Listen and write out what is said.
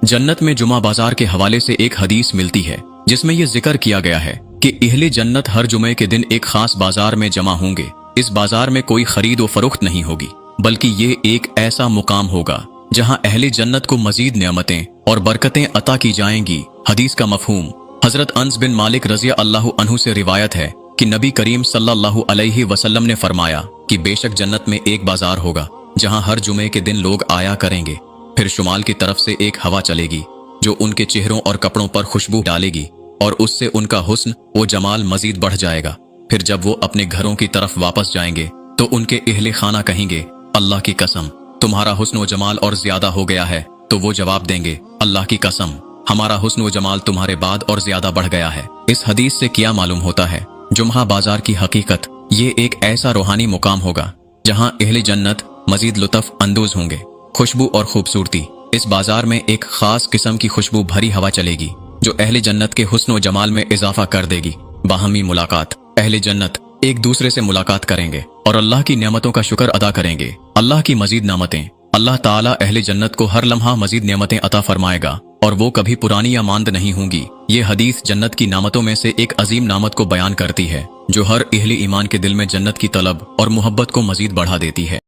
जन्नत में जुमा बाजार के हवाले से एक हदीस मिलती है जिसमें यह जिक्र किया गया है कि अहले जन्नत हर जुमे के दिन एक खास बाजार में जमा होंगे। इस बाजार में कोई खरीद व फरोख्त नहीं होगी, बल्कि ये एक ऐसा मुकाम होगा जहां अहले जन्नत को मजीद नेमतें और बरकतें अता की जाएंगी। हदीस का मफहूम हजरत अनस बिन मालिक रज़ी अल्लाह अन्हु से रिवायत है कि नबी करीम सल्लल्लाहु अलैहि वसल्लम ने फरमाया कि बेशक जन्नत में एक बाजार होगा जहां हर जुमे के दिन लोग आया करेंगे। फिर शुमाल की तरफ से एक हवा चलेगी जो उनके चेहरों और कपड़ों पर खुशबू डालेगी और उससे उनका हुस्न व जमाल मजीद बढ़ जाएगा। फिर जब वो अपने घरों की तरफ वापस जाएंगे तो उनके अहले खाना कहेंगे, अल्लाह की कसम तुम्हारा हुस्न व जमाल और ज्यादा हो गया है। तो वो जवाब देंगे, अल्लाह की कसम हमारा हुस्न व जमाल तुम्हारे बाद और ज्यादा बढ़ गया है। इस हदीस से क्या मालूम होता है? जुम्हा बाजार की हकीकत ये एक ऐसा रूहानी मुकाम होगा जहां अहले जन्नत मजीद लुत्फ अंदोज होंगे। खुशबू और खूबसूरती, इस बाजार में एक खास किस्म की खुशबू भरी हवा चलेगी जो अहले जन्नत के हुस्न व जमाल में इजाफा कर देगी। बाहमी मुलाकात, अहले जन्नत एक दूसरे से मुलाकात करेंगे और अल्लाह की नेमतों का शुक्र अदा करेंगे। अल्लाह की मजीद नेमतें, अल्लाह ताला अहले जन्नत को हर लम्हा मजीद नेमतें अता फरमाएगा और वो कभी पुरानी या मांद नहीं होंगी। ये हदीस जन्नत की नामतों में से एक अजीम नामत को बयान करती है जो हर अहले ईमान के दिल में जन्नत की तलब और मोहब्बत को मजीद बढ़ा देती है।